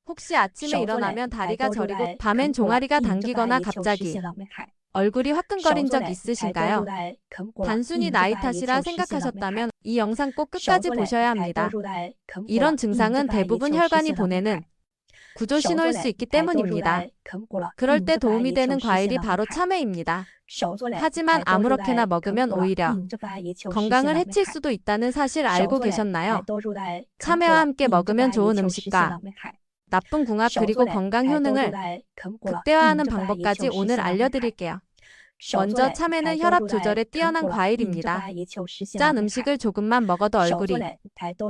혹시 아침에 일어나면 다리가 저리고 밤엔 종아리가 당기거나 갑자기 얼굴이 화끈거린 적 있으신가요? 단순히 나이 탓이라 생각하셨다면 이 영상 꼭 끝까지 보셔야 합니다. 이런 증상은 대부분 혈관이 보내는 구조 신호일 수 있기 때문입니다. 그럴 때 도움이 되는 과일이 바로 참외입니다. 하지만 아무렇게나 먹으면 오히려 건강을 해칠 수도 있다는 사실 알고 계셨나요? 참외와 함께 먹으면 좋은 음식과 나쁜 궁합 그리고 건강 효능을 극대화하는 방법까지 오늘 알려드릴게요. 먼저 참외는 혈압 조절에 뛰어난 과일입니다. 짠 음식을 조금만 먹어도 얼굴이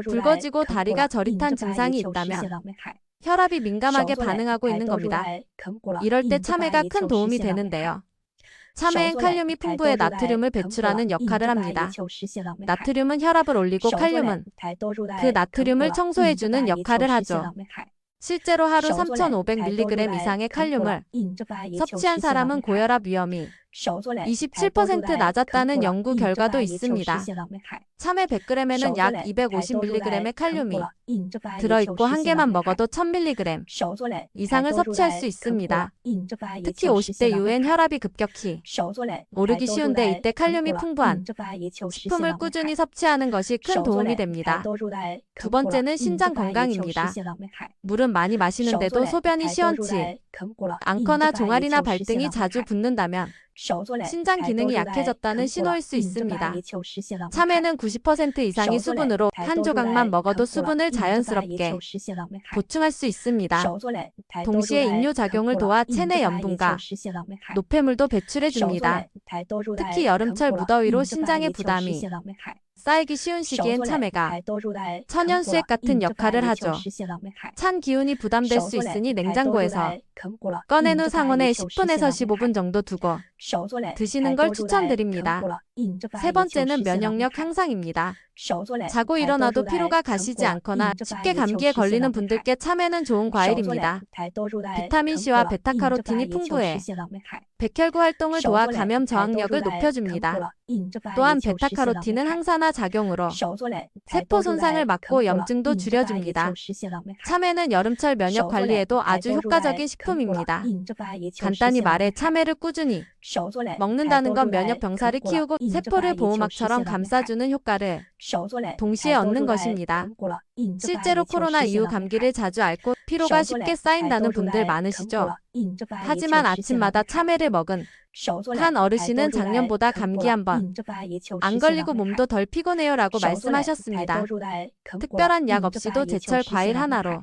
붉어지고 다리가 저릿한 증상이 있다면 혈압이 민감하게 반응하고 있는 겁니다. 이럴 때 참외가 큰 도움이 되는데요. 참외엔 칼륨이 풍부해 나트륨을 배출하는 역할을 합니다. 나트륨은 혈압을 올리고 칼륨은 그 나트륨을 청소해주는 역할을 하죠. 실제로 하루 3,500mg 이상의 칼륨을 섭취한 사람은 고혈압 위험이 27% 낮았다는 연구 결과도 있습니다. 참외 100g에는 약 250mg의 칼륨이 들어있고 한 개만 먹어도 1000mg 이상을 섭취할 수 있습니다. 특히 50대 이후엔 혈압이 급격히 오르기 쉬운데 이때 칼륨이 풍부한 식품을 꾸준히 섭취하는 것이 큰 도움이 됩니다. 두 번째는 신장 건강입니다. 물은 많이 마시는데도 소변이 시원치 않거나 종아리나 발등이 자주 붓는다면 신장 기능이 약해졌다는 신호일 수 있습니다. 참외는 90% 이상이 수분으로 한 조각만 먹어도 수분을 자연스럽게 보충할 수 있습니다. 동시에 인뇨작용을 도와 체내 염분과 노폐물도 배출해줍니다. 특히 여름철 무더위로 신장의 부담이 쌓이기 쉬운 시기엔 참외가 천연수액 같은 역할을 하죠. 찬 기운이 부담될 수 있으니 냉장고에서 꺼낸 후 상온에 10분에서 15분 정도 두고 드시는 걸 추천드립니다. 세 번째는 면역력 향상입니다. 자고 일어나도 피로가 가시지 않거나 쉽게 감기에 걸리는 분들께 참외는 좋은 과일입니다. 비타민C와 베타카로틴이 풍부해 백혈구 활동을 도와 감염 저항력을 높여줍니다. 또한 베타카로틴은 항산화 작용으로 세포 손상을 막고 염증도 줄여줍니다. 참외는 여름철 면역 관리에도 아주 효과적인 식품입니다. 간단히 말해 참외를 꾸준히 먹는다는 건 면역 병사를 키우고 세포를 보호막처럼 감싸주는 효과를 동시에 얻는 것입니다. 실제로 코로나 이후 감기를 자주 앓고 피로가 쉽게 쌓인다는 분들 많으시죠? 하지만 아침마다 참외를 먹은 한 어르신은 작년보다 감기 한 번 안 걸리고 몸도 덜 피곤해요 라고 말씀하셨습니다. 특별한 약 없이도 제철 과일 하나로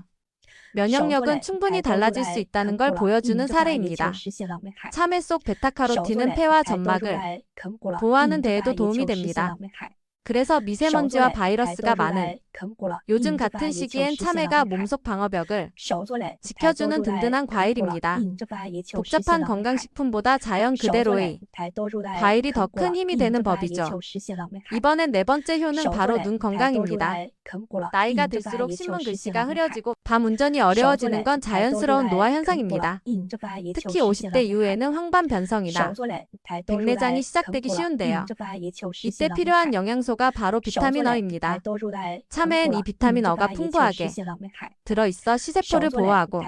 면역력은 충분히 달라질 수 있다는 걸 보여주는 사례입니다. 참외 속 베타카로틴은 폐와 점막을 보호하는 데에도 도움이 됩니다. 그래서 미세먼지와 바이러스가 많은 요즘 같은 시기엔 참외가 몸속 방어벽을 지켜주는 든든한 과일입니다. 복잡한 건강식품보다 자연 그대로의 과일이 더 큰 힘이 되는 법이죠. 이번엔 네 번째 효는 바로 눈 건강입니다. 나이가 들수록 신문 글씨가 흐려지고 밤 운전이 어려워지는 건 자연스러운 노화 현상입니다. 특히 50대 이후에는 황반 변성이나 백내장이 시작되기 쉬운데요. 이때 필요한 영양소가 바로 비타민 어입니다. 참외엔 이 비타민 어가 풍부하게 들어있어 시세포를 보호하고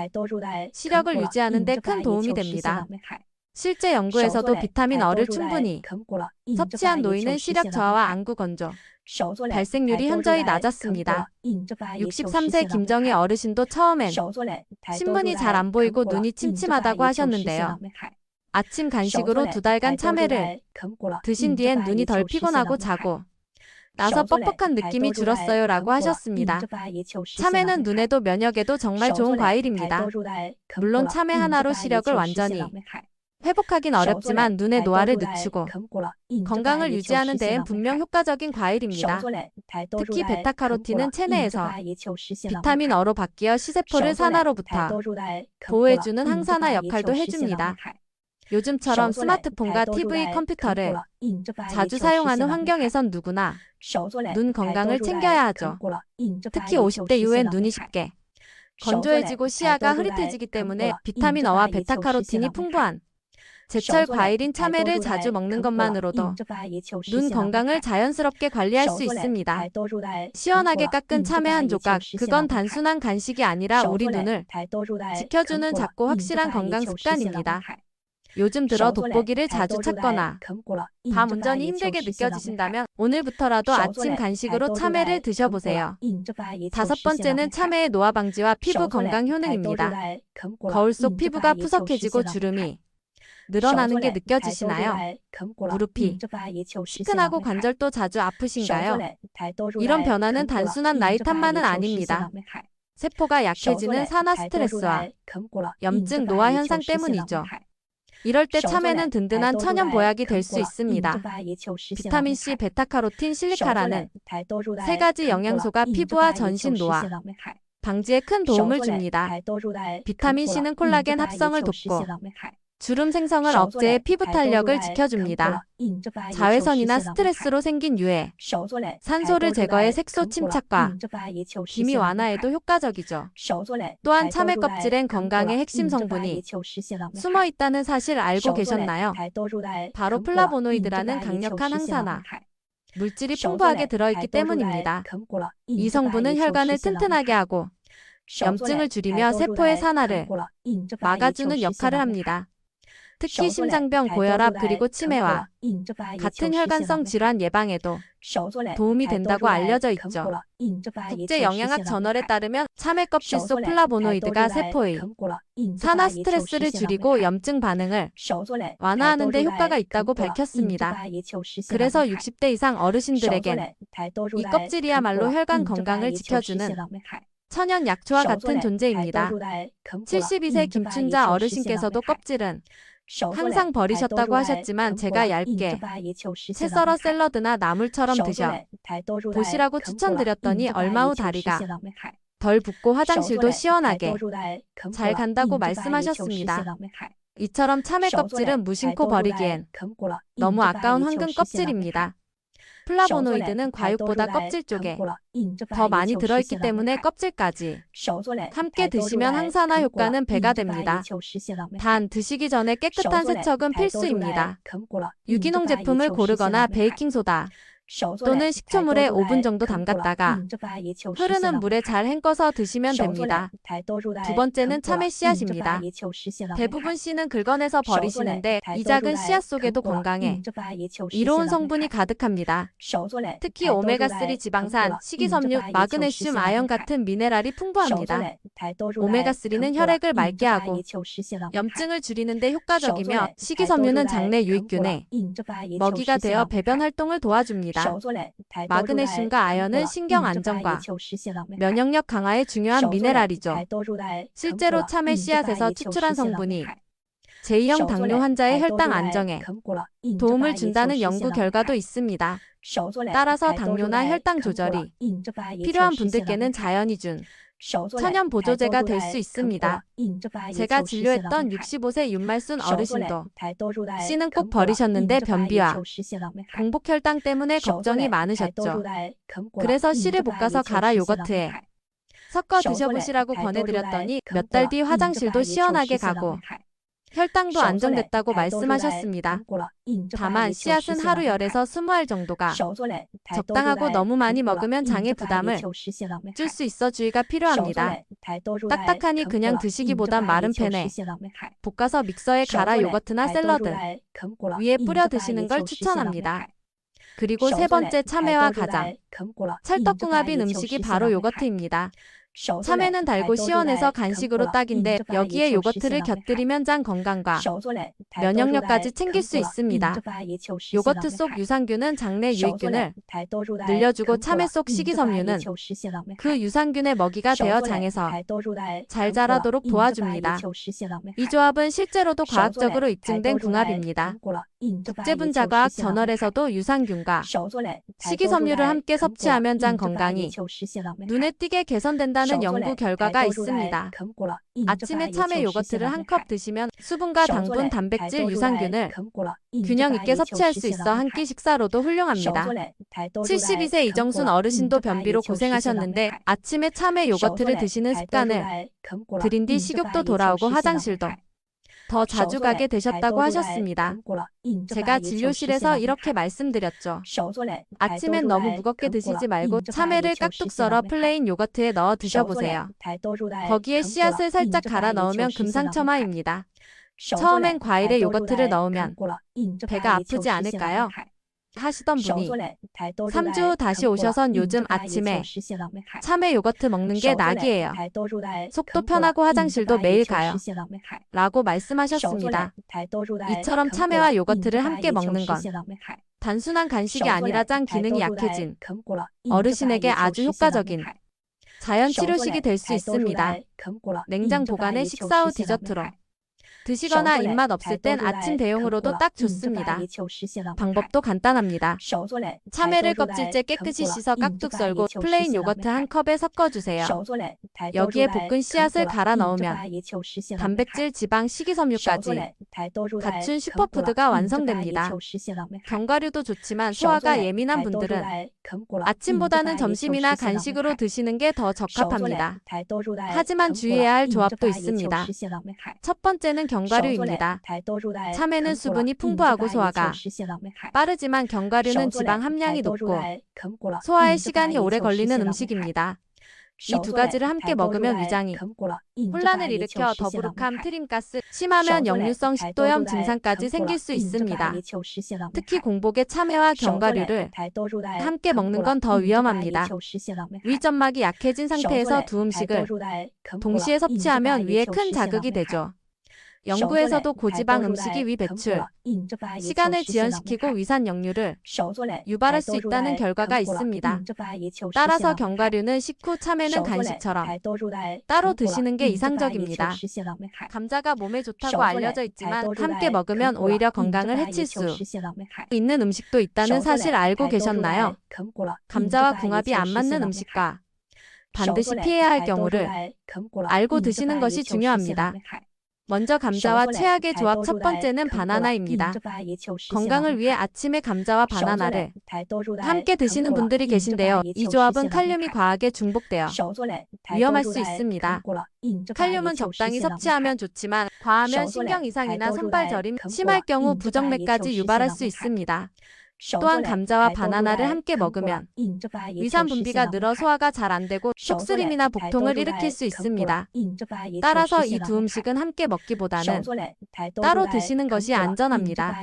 시력을 유지하는 데 큰 도움이 됩니다. 실제 연구에서도 비타민 어를 충분히 섭취한 노인은 시력 저하와 안구 건조 발생률이 현저히 낮았습니다. 63세 김정희 어르신도 처음엔 신문이 잘 안 보이고 눈이 침침하다고 하셨는데요. 아침 간식으로 2달간 참외를 드신 뒤엔 눈이 덜 피곤하고 자고 나서 뻑뻑한 느낌이 줄었어요 라고 하셨습니다. 참외는 눈에도 면역에도 정말 좋은 과일입니다. 물론 참외 하나로 시력을 완전히 회복하긴 어렵지만 눈의 노화를 늦추고 건강을 유지하는 데엔 분명 효과적인 과일입니다. 특히 베타카로틴은 체내에서 비타민 어로 바뀌어 시세포를 산화로부터 보호해주는 항산화 역할도 해줍니다. 요즘처럼 스마트폰과 TV, 컴퓨터를 자주 사용하는 환경에선 누구나 눈 건강을 챙겨야 하죠. 특히 50대 이후엔 눈이 쉽게 건조해지고 시야가 흐릿해지기 때문에 비타민 어와 베타카로틴이 풍부한 제철 과일인 참외를 자주 먹는 것만으로도 눈 건강을 자연스럽게 관리할 수 있습니다. 시원하게 깎은 참외 한 조각, 그건 단순한 간식이 아니라 우리 눈을 지켜주는 작고 확실한 건강 습관입니다. 요즘 들어 돋보기를 자주 찾거나 밤 운전이 힘들게 느껴지신다면 오늘부터라도 아침 간식으로 참외를 드셔보세요. 다섯 번째는 참외의 노화 방지와 피부 건강 효능입니다. 거울 속 피부가 푸석해지고 주름이 늘어나는 게 느껴지시나요? 무릎이 시큰하고 관절도 자주 아프신가요? 이런 변화는 단순한 나이 탓만은 아닙니다. 세포가 약해지는 산화 스트레스와 염증 노화 현상 때문이죠. 이럴 때 참외는 든든한 천연 보약이 될 수 있습니다. 비타민C, 베타카로틴, 실리카라는 세 가지 영양소가 피부와 전신 노화 방지에 큰 도움을 줍니다. 비타민C는 콜라겐 합성을 돕고 주름 생성을 억제해 피부 탄력을 지켜줍니다. 자외선이나 스트레스로 생긴 유해, 산소를 제거해 색소 침착과 기미 완화에도 효과적이죠. 또한 참외 껍질엔 건강의 핵심 성분이 숨어 있다는 사실 알고 계셨나요? 바로 플라보노이드라는 강력한 항산화 물질이 풍부하게 들어있기 때문입니다. 이 성분은 혈관을 튼튼하게 하고 염증을 줄이며 세포의 산화를 막아주는 역할을 합니다. 특히 심장병, 고혈압, 그리고 치매와 같은 혈관성 질환 예방에도 도움이 된다고 알려져 있죠. 국제영양학 저널에 따르면 참외 껍질 속 플라보노이드가 세포의 산화 스트레스를 줄이고 염증 반응을 완화하는 데 효과가 있다고 밝혔습니다. 그래서 60대 이상 어르신들에겐 이 껍질이야말로 혈관 건강을 지켜주는 천연 약초와 같은 존재입니다. 72세 김춘자 어르신께서도 껍질은 항상 버리셨다고 하셨지만 제가 얇게 채 썰어 샐러드나 나물처럼 드셔 보시라고 추천드렸더니 얼마 후 다리가 덜 붓고 화장실도 시원하게 잘 간다고 말씀하셨습니다. 이처럼 참외 껍질은 무심코 버리기엔 너무 아까운 황금 껍질입니다. 플라보노이드는 과육보다 껍질 쪽에 더 많이 들어있기 때문에 껍질까지 함께 드시면 항산화 효과는 배가 됩니다. 단, 드시기 전에 깨끗한 세척은 필수입니다. 유기농 제품을 고르거나 베이킹소다 또는 식초물에 5분 정도 담갔다가 흐르는 물에 잘 헹궈서 드시면 됩니다. 두 번째는 참외 씨앗입니다. 대부분 씨는 긁어내서 버리시는데 이 작은 씨앗 속에도 건강에 이로운 성분이 가득합니다. 특히 오메가3 지방산, 식이섬유, 마그네슘, 아연 같은 미네랄이 풍부합니다. 오메가3는 혈액을 맑게 하고 염증을 줄이는 데 효과적이며 식이섬유는 장내 유익균의 먹이가 되어 배변 활동을 도와줍니다. 마그네슘과 아연은 신경 안정과 면역력 강화에 중요한 미네랄이죠. 실제로 참외 씨앗에서 추출한 성분이 제2형 당뇨 환자의 혈당 안정에 도움을 준다는 연구 결과도 있습니다. 따라서 당뇨나 혈당 조절이 필요한 분들께는 자연이 준 천연 보조제가 될 수 있습니다. 제가 진료했던 65세 윤말순 어르신도 씨는 꼭 버리셨는데 변비와 공복 혈당 때문에 걱정이 많으셨죠. 그래서 씨를 볶아서 갈아 요거트에 섞어 드셔보시라고 권해드렸더니 몇 달 뒤 화장실도 시원하게 가고 혈당도 안정됐다고 말씀하셨습니다. 다만 씨앗은 하루 10에서 20알 정도가 적당하고 너무 많이 먹으면 장의 부담을 줄 수 있어 주의가 필요합니다. 딱딱하니 그냥 드시기보단 마른 팬에 볶아서 믹서에 갈아 요거트나 샐러드 위에 뿌려 드시는 걸 추천합니다. 그리고 세 번째 참외와 가장 찰떡궁합인 음식이 바로 요거트입니다. 참외는 달고 시원해서 간식으로 딱인데 여기에 요거트를 곁들이면 장 건강과 면역력까지 챙길 수 있습니다. 요거트 속 유산균은 장내 유익균을 늘려주고 참외 속 식이섬유는 그 유산균의 먹이가 되어 장에서 잘 자라도록 도와줍니다. 이 조합은 실제로도 과학적으로 입증된 궁합입니다. 국제분자과학 저널에서도 유산균과 식이섬유를 함께 섭취하면 장 건강이 눈에 띄게 개선된다는 연구 결과가 있습니다. 아침에 참외 요거트를 한 컵 드시면 수분과 당분, 단백질, 유산균을 균형 있게 섭취할 수 있어 한 끼 식사로도 훌륭합니다. 72세 이정순 어르신도 변비로 고생하셨는데 아침에 참외 요거트를 드시는 습관을 들인 뒤 식욕도 돌아오고 화장실도 더 자주 가게 되셨다고 하셨습니다. 제가 진료실에서 이렇게 말씀드렸죠. 아침엔 너무 무겁게 드시지 말고 참외를 깍둑 썰어 플레인 요거트에 넣어 드셔보세요. 거기에 씨앗을 살짝 갈아 넣으면 금상첨화입니다. 처음엔 과일에 요거트를 넣으면 배가 아프지 않을까요? 하시던 분이 3주 후 다시 오셔선 요즘 아침에 참외 요거트 먹는 게 낙이에요. 속도 편하고 화장실도 매일 가요. 라고 말씀하셨습니다. 이처럼 참외와 요거트를 함께 먹는 건 단순한 간식이 아니라 장 기능이 약해진 어르신에게 아주 효과적인 자연 치료식이 될 수 있습니다. 냉장 보관해 식사 후 디저트로 드시거나 입맛 없을 땐 아침 대용으로도 딱 좋습니다. 방법도 간단합니다. 참외를 껍질째 깨끗이 씻어 깍둑 썰고 플레인 요거트 한 컵에 섞어주세요. 여기에 볶은 씨앗을 갈아 넣으면 단백질, 지방, 식이섬유까지 갖춘 슈퍼푸드가 완성됩니다. 견과류도 좋지만 소화가 예민한 분들은 아침보다는 점심이나 간식으로 드시는 게 더 적합합니다. 하지만 주의해야 할 조합도 있습니다. 첫 번째는 견과류입니다. 참외는 수분이 풍부하고 소화가 빠르지만 견과류는 지방 함량이 높고 소화에 시간이 오래 걸리는 음식입니다. 이 두 가지를 함께 먹으면 위장이 혼란을 일으켜 더부룩함, 트림가스, 심하면 역류성 식도염 증상까지 생길 수 있습니다. 특히 공복에 참외와 견과류를 함께 먹는 건 더 위험합니다. 위점막이 약해진 상태에서 두 음식을 동시에 섭취하면 위에 큰 자극이 되죠. 연구에서도 고지방 음식이 위 배출 시간을 지연시키고 위산 역류를 유발할 수 있다는 결과가 있습니다. 따라서 견과류는 식후, 참외는 간식처럼 따로 드시는 게 이상적입니다. 감자가 몸에 좋다고 알려져 있지만 함께 먹으면 오히려 건강을 해칠 수 있는 음식도 있다는 사실 알고 계셨나요? 감자와 궁합이 안 맞는 음식과 반드시 피해야 할 경우를 알고 드시는 것이 중요합니다. 먼저 감자와 최악의 조합 첫 번째는 바나나입니다. 건강을 위해 아침에 감자와 바나나를 함께 드시는 분들이 계신데요. 이 조합은 칼륨이 과하게 중복되어 위험할 수 있습니다. 칼륨은 적당히 섭취하면 좋지만 과하면 신경 이상이나 손발 저림, 심할 경우 부정맥까지 유발할 수 있습니다. 또한 감자와 바나나를 함께 먹으면 위산 분비가 늘어 소화가 잘 안 되고 속쓰림이나 복통을 일으킬 수 있습니다. 따라서 이 두 음식은 함께 먹기보다는 따로 드시는 것이 안전합니다.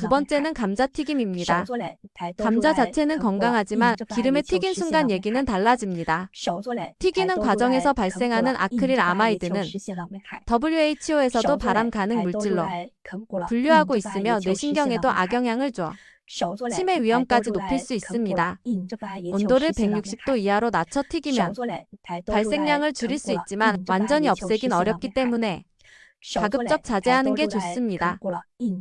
두 번째는 감자튀김입니다. 감자 자체는 건강하지만 기름에 튀긴 순간 얘기는 달라집니다. 튀기는 과정에서 발생하는 아크릴 아마이드는 WHO에서도 발암 가능 물질로 분류하고 있으며 뇌신경에도 악영향을 줘 치매 위험까지 높일 수 있습니다. 온도를 160도 이하로 낮춰 튀기면 발생량을 줄일 수 있지만 완전히 없애긴 어렵기 때문에 가급적 자제하는 게 좋습니다.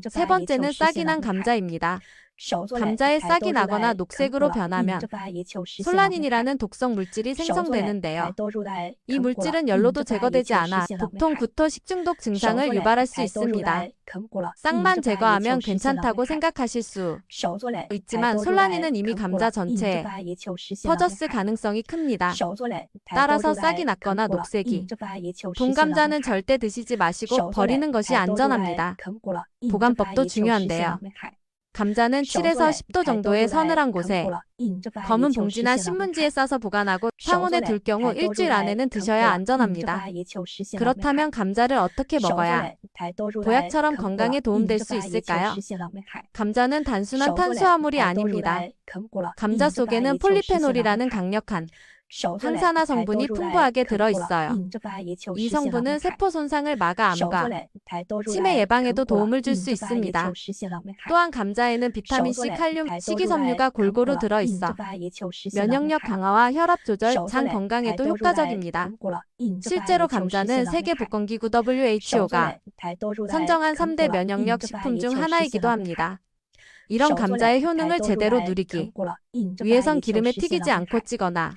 세 번째는 싹이 난 감자입니다. 감자에 싹이 나거나 녹색으로 변하면 솔라닌이라는 독성 물질이 생성되는데요. 이 물질은 열로도 제거되지 않아 복통, 구토, 식중독 증상을 유발할 수 있습니다. 싹만 제거하면 괜찮다고 생각하실 수 있지만 솔라닌은 이미 감자 전체에 퍼졌을 가능성이 큽니다. 따라서 싹이 났거나 녹색이 본 감자는 절대 드시지 마시고 버리는 것이 안전합니다. 보관법도 중요한데요. 감자는 7에서 10도 정도의 서늘한 곳에 검은 봉지나 신문지에 싸서 보관하고 상온에 둘 경우 일주일 안에는 드셔야 안전합니다. 그렇다면 감자를 어떻게 먹어야 보약처럼 건강에 도움될 수 있을까요? 감자는 단순한 탄수화물이 아닙니다. 감자 속에는 폴리페놀이라는 강력한 항산화 성분이 풍부하게 들어있어요. 이 성분은 세포 손상을 막아 암과 치매 예방에도 도움을 줄 수 있습니다. 또한 감자에는 비타민C, 칼륨, 식이섬유가 골고루 들어있어 면역력 강화와 혈압 조절, 장 건강에도 효과적입니다. 실제로 감자는 세계보건기구 WHO가 선정한 3대 면역력 식품 중 하나이기도 합니다. 이런 감자의 효능을 제대로 누리기 위해선 기름에 튀기지 않고 찌거나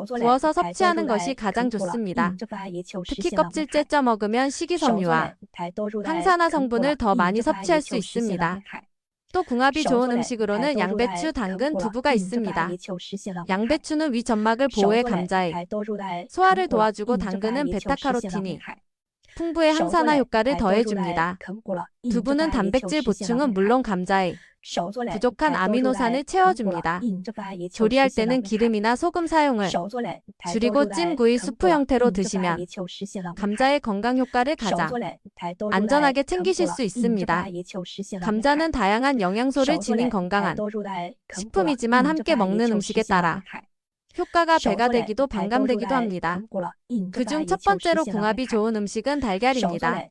구워서 섭취하는 것이 가장 좋습니다. 특히 껍질째 쪄 먹으면 식이섬유와 항산화 성분을 더 많이 섭취할 수 있습니다. 또 궁합이 좋은 음식으로는 양배추, 당근, 두부가 있습니다. 양배추는 위 점막을 보호해 감자의 소화를 도와주고 당근은 베타카로틴이 풍부의 항산화 효과를 더해줍니다. 두부는 단백질 보충은 물론 감자의 부족한 아미노산을 채워줍니다. 조리할 때는 기름이나 소금 사용을 줄이고 찜, 구이, 수프 형태로 드시면 감자의 건강 효과를 가장 안전하게 챙기실 수 있습니다. 감자는 다양한 영양소를 지닌 건강한 식품이지만 함께 먹는 음식에 따라 효과가 배가 되기도 반감되기도 합니다. 그중 첫 번째로 궁합이 좋은 음식은 달걀입니다.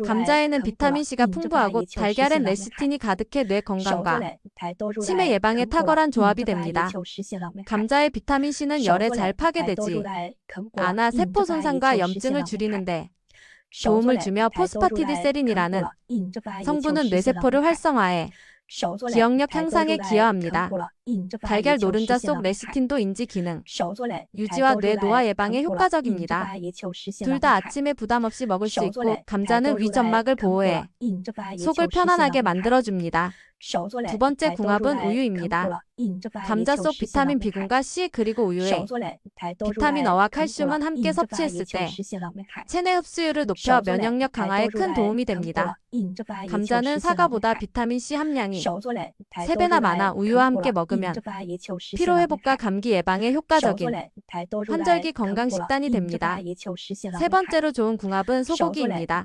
감자에는 비타민C가 풍부하고 달걀엔 레시틴이 가득해 뇌 건강과 치매 예방에 탁월한 조합이 됩니다. 감자의 비타민C는 열에 잘 파괴되지 않아 세포 손상과 염증을 줄이는데 도움을 주며 포스파티딜세린이라는 성분은 뇌세포를 활성화해 기억력 향상에 기여합니다. 달걀 노른자 속 레시틴도 인지 기능 유지와 뇌 노화 예방에 효과적입니다. 둘 다 아침에 부담 없이 먹을 수 있고 감자는 위 점막을 보호해 속을 편안하게 만들어줍니다. 두 번째 궁합은 우유입니다. 감자 속 비타민 B군과 C 그리고 우유에 비타민 어와 칼슘은 함께 섭취했을 때 체내 흡수율을 높여 면역력 강화에 큰 도움이 됩니다. 감자는 사과보다 비타민 C 함량이 3배나 많아 우유와 함께 먹으면 피로회복과 감기 예방에 효과적인 환절기 건강식단이 됩니다. 세 번째로 좋은 궁합은 소고기입니다.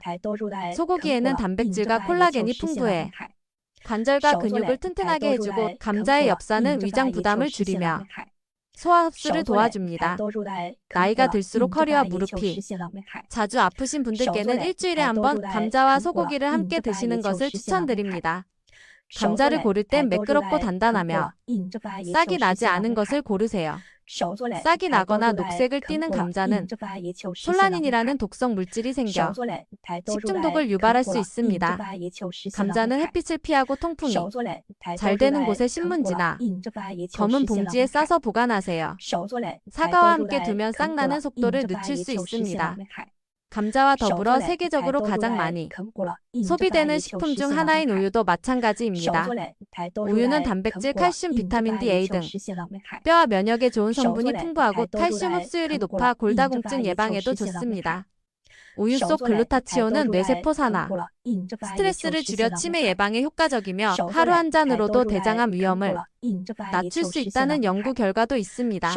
소고기에는 단백질과 콜라겐이 풍부해 관절과 근육을 튼튼하게 해주고 감자의 엽산은 위장 부담을 줄이며 소화 흡수를 도와줍니다. 나이가 들수록 허리와 무릎이 자주 아프신 분들께는 일주일에 한 번 감자와 소고기를 함께 드시는 것을 추천드립니다. 감자를 고를 땐 매끄럽고 단단하며 싹이 나지 않은 것을 고르세요. 싹이 나거나 녹색을 띠는 감자는 솔라닌이라는 독성 물질이 생겨 식중독을 유발할 수 있습니다. 감자는 햇빛을 피하고 통풍이 잘 되는 곳에 신문지나 검은 봉지에 싸서 보관하세요. 사과와 함께 두면 싹 나는 속도를 늦출 수 있습니다. 감자와 더불어 세계적으로 가장 많이 소비되는 식품 중 하나인 우유도 마찬가지입니다. 우유는 단백질, 칼슘, 비타민 D, A 등 뼈와 면역에 좋은 성분이 풍부하고 칼슘 흡수율이 높아 골다공증 예방에도 좋습니다. 우유 속 글루타치온은 뇌세포 산화, 스트레스를 줄여 치매 예방에 효과적이며 하루 한 잔으로도 대장암 위험을 낮출 수 있다는 연구 결과도 있습니다.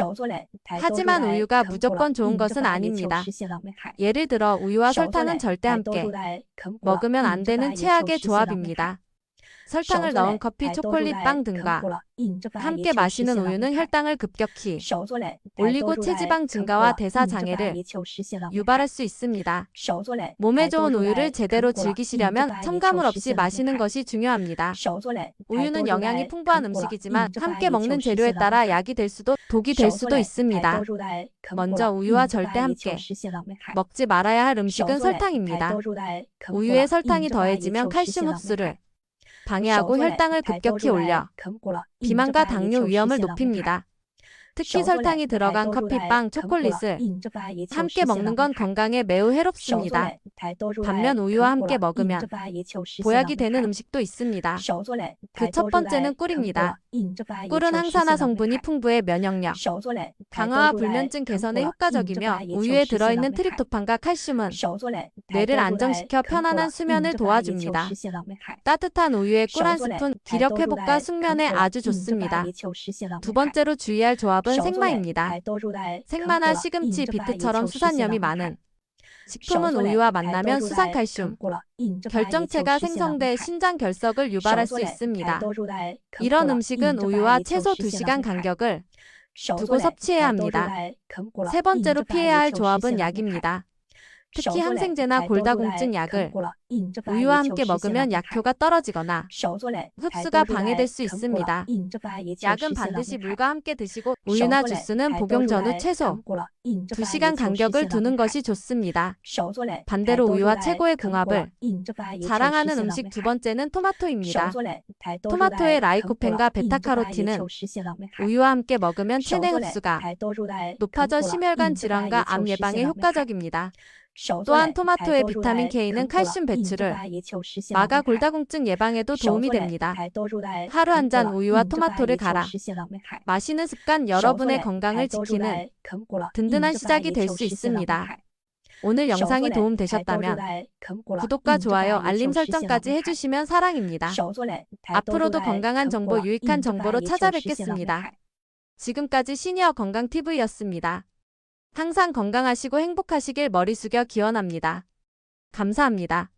하지만 우유가 무조건 좋은 것은 아닙니다. 예를 들어 우유와 설탕은 절대 함께 먹으면 안 되는 최악의 조합입니다. 설탕을 넣은 커피, 초콜릿, 빵 등과 함께 마시는 우유는 혈당을 급격히 올리고 체지방 증가와 대사 장애를 유발할 수 있습니다. 몸에 좋은 우유를 제대로 즐기시려면 첨가물 없이 마시는 것이 중요합니다. 우유는 영양이 풍부한 음식이지만 함께 먹는 재료에 따라 약이 될 수도 독이 될 수도 있습니다. 먼저 우유와 절대 함께 먹지 말아야 할 음식은 설탕입니다. 우유에 설탕이 더해지면 칼슘 흡수를 방해하고 혈당을 급격히 올려 비만과 당뇨 위험을 높입니다. 특히 설탕이 들어간 커피, 빵, 초콜릿을 함께 먹는 건 건강에 매우 해롭습니다. 반면 우유와 함께 먹으면 보약이 되는 음식도 있습니다. 그 첫 번째는 꿀입니다. 꿀은 항산화 성분이 풍부해 면역력 강화와 불면증 개선에 효과적이며 우유에 들어있는 트립토판과 칼슘은 뇌를 안정시켜 편안한 수면을 도와줍니다. 따뜻한 우유에 꿀 한 스푼, 기력 회복과 숙면에 아주 좋습니다. 두 번째로 주의할 조합은 생마입니다. 생마나 시금치, 비트처럼 수산염이 많은 식품은 우유와 만나면 수산칼슘 결정체가 생성돼 신장 결석을 유발할 수 있습니다. 이런 음식은 우유와 최소 2시간 간격을 두고 섭취해야 합니다. 세 번째로 피해야 할 조합은 약입니다. 특히 항생제나 골다공증 약을 우유와 함께 먹으면 약효가 떨어지거나 흡수가 방해될 수 있습니다. 약은 반드시 물과 함께 드시고 우유나 주스는 복용 전후 최소 2시간 간격을 두는 것이 좋습니다. 반대로 우유와 최고의 궁합을 자랑하는 음식 두 번째는 토마토입니다. 토마토의 라이코펜과 베타카로틴은 우유와 함께 먹으면 체내 흡수가 높아져 심혈관 질환과 암 예방에 효과적입니다. 또한 토마토의 비타민 K는 칼슘 배출을 막아 골다공증 예방에도 도움이 됩니다. 하루 한 잔 우유와 토마토를 갈아 마시는 습관 여러분의 건강을 지키는 든든한 시작이 될 수 있습니다. 오늘 영상이 도움되셨다면 구독과 좋아요, 알림 설정까지 해주시면 사랑입니다. 앞으로도 건강한 정보, 유익한 정보로 찾아뵙겠습니다. 지금까지 시니어 건강TV였습니다. 항상 건강하시고 행복하시길 머리 숙여 기원합니다. 감사합니다.